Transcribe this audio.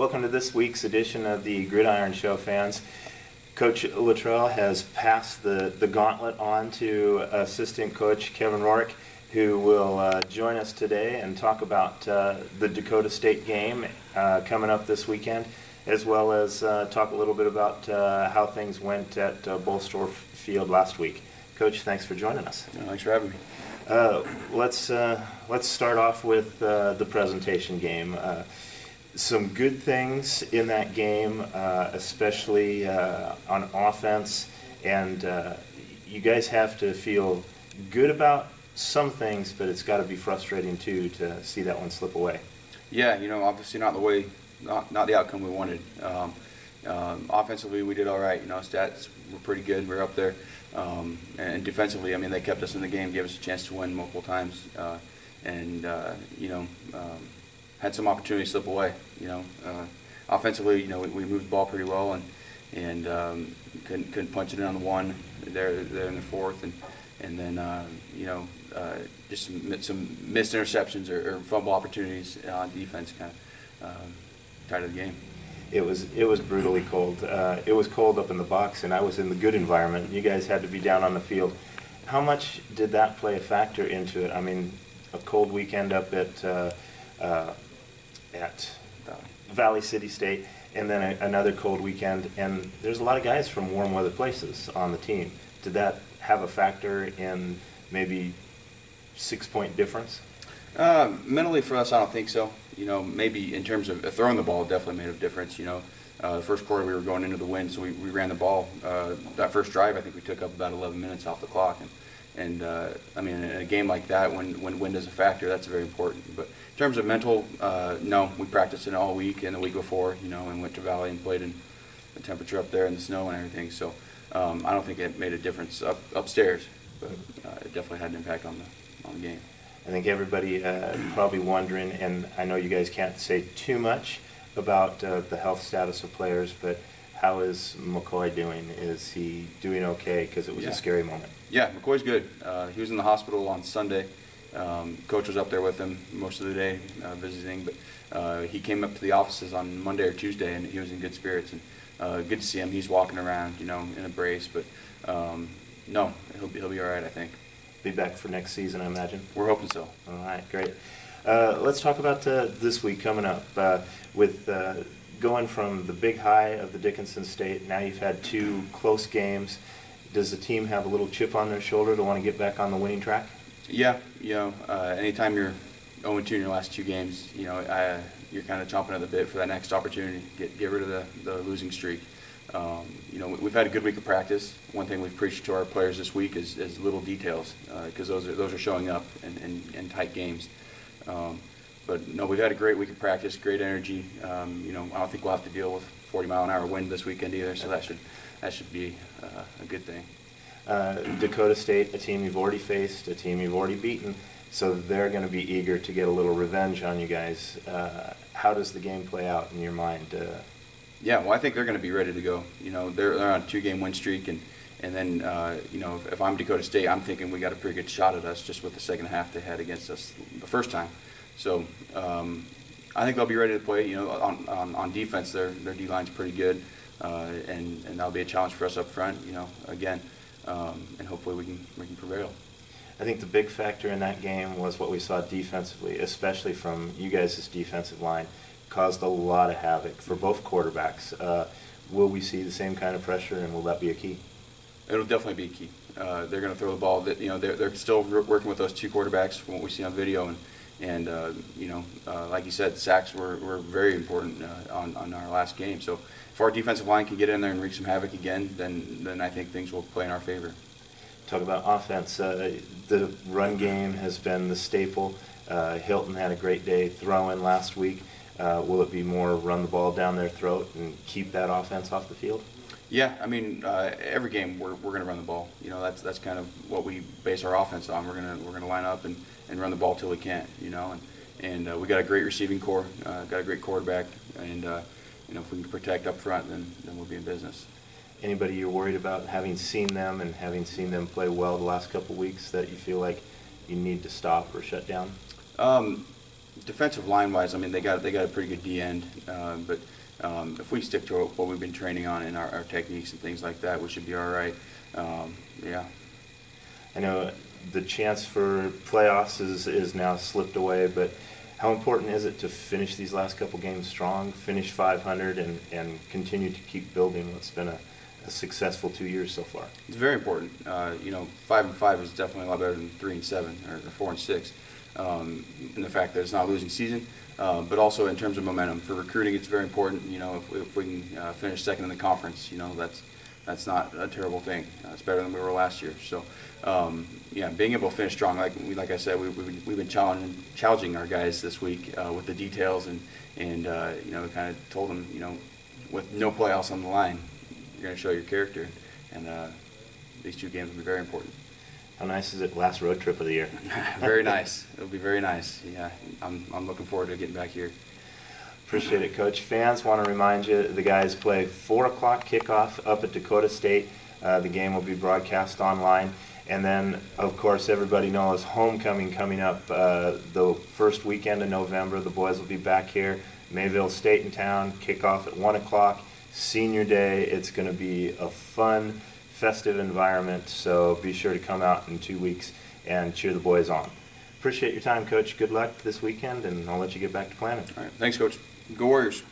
Welcome to this week's edition of the Gridiron Show, fans. Coach Luttrell has passed the gauntlet on to assistant coach Kevin Roehrich, who will join us today and talk about the Dakota State game coming up this weekend, as well as talk a little bit about how things went at Waldorf Field last week. Coach, thanks for joining us. Thanks for having me. Let's start off with the presentation game. Some good things in that game, especially on offense, and you guys have to feel good about some things, but it's got to be frustrating too to see that one slip away. Yeah, obviously not the outcome we wanted. Offensively, we did all right. Stats were pretty good. We were up there, and defensively, they kept us in the game, gave us a chance to win multiple times, and had some opportunities slip away. Offensively, we moved the ball pretty well, and couldn't punch it in on the one there in the fourth, and then just some missed interceptions or fumble opportunities on defense kind of tied to the game. It was brutally cold. It was cold up in the box, and I was in the good environment. You guys had to be down on the field. How much did that play a factor into it? A cold weekend up at Valley City State, and then another cold weekend, and there's a lot of guys from warm weather places on the team. Did that have a factor in maybe 6-point difference? Mentally for us, I don't think so. Maybe in terms of throwing the ball, it definitely made a difference. The first quarter we were going into the wind, so we ran the ball. That first drive, I think we took up about 11 minutes off the clock, and in a game like that, when wind is a factor, that's very important. But in terms of mental, no, we practiced it all week and the week before, and went to Valley and played in the temperature up there and the snow and everything. So I don't think it made a difference upstairs, but it definitely had an impact on the game. I think everybody probably wondering, and I know you guys can't say too much about the health status of players, but how is McCoy doing? Is he doing okay? Because it was a scary moment. Yeah, McCoy's good. He was in the hospital on Sunday. Coach was up there with him most of the day visiting, but he came up to the offices on Monday or Tuesday, and he was in good spirits. And good to see him. He's walking around, in a brace, but no, he'll be all right, I think. Be back for next season, I imagine. We're hoping so. All right, great. Let's talk about this week coming up. With going from the big high of the Dickinson State, now you've had 2 close games. Does the team have a little chip on their shoulder to want to get back on the winning track? Yeah, anytime you're 0-2 in your last 2 games, you're kind of chomping at the bit for that next opportunity. Get rid of the losing streak. We've had a good week of practice. One thing we've preached to our players this week is little details, because those are showing up in tight games. But no, we've had a great week of practice, great energy. I don't think we'll have to deal with 40-mile-an-hour wind this weekend either, so that should be a good thing. Dakota State, a team you've already faced, a team you've already beaten, so they're going to be eager to get a little revenge on you guys. How does the game play out in your mind? Yeah, well, I think they're going to be ready to go. They're on a 2-game win streak, and then if I'm Dakota State, I'm thinking we got a pretty good shot at us just with the second half they had against us the first time. So I think they'll be ready to play. On defense, their D line's pretty good, and that'll be a challenge for us up front. Again, and hopefully we can prevail. I think the big factor in that game was what we saw defensively, especially from you guys' defensive line. Caused a lot of havoc for both quarterbacks. Will we see the same kind of pressure, and will that be a key? It'll definitely be a key. They're going to throw the ball. They're still working with those 2 quarterbacks from what we see on video, and like you said, sacks were very important on our last game. So if our defensive line can get in there and wreak some havoc again, then I think things will play in our favor. Talk about offense. The run game has been the staple. Hilton had a great day throwing last week. Will it be more run the ball down their throat and keep that offense off the field? Yeah, every game we're going to run the ball. That's kind of what we base our offense on. We're going to line up and run the ball till we can't. And we got a great receiving core, got a great quarterback, and if we can protect up front, then we'll be in business. Anybody you're worried about, having seen them play well the last couple of weeks, that you feel like you need to stop or shut down? Defensive line-wise, I mean, they got a pretty good D end, but if we stick to what we've been training on in our techniques and things like that, we should be all right. Yeah. I know the chance for playoffs is now slipped away, but how important is it to finish these last couple games strong, finish 500, and continue to keep building what's been a successful 2 years so far? It's very important. 5-5 is definitely a lot better than 3-7 or 4-6. In the fact that it's not a losing season, but also in terms of momentum for recruiting, it's very important. If we can finish second in the conference, that's not a terrible thing. It's better than we were last year. So, being able to finish strong, like I said, we've been challenging our guys this week with the details, and we kind of told them, with no playoffs on the line, you're going to show your character, and these 2 games will be very important. How nice is it? Last road trip of the year. Very nice. It'll be very nice. Yeah, I'm looking forward to getting back here. Appreciate it, Coach. Fans, want to remind you, the guys play 4 o'clock kickoff up at Dakota State. The game will be broadcast online. And then, of course, everybody knows homecoming coming up the first weekend of November. The boys will be back here. Mayville State in town, kickoff at 1 o'clock. Senior day. It's going to be a fun, festive environment, so be sure to come out in 2 weeks and cheer the boys on. Appreciate your time, Coach. Good luck this weekend, and I'll let you get back to planning. All right. Thanks, Coach. Go Warriors.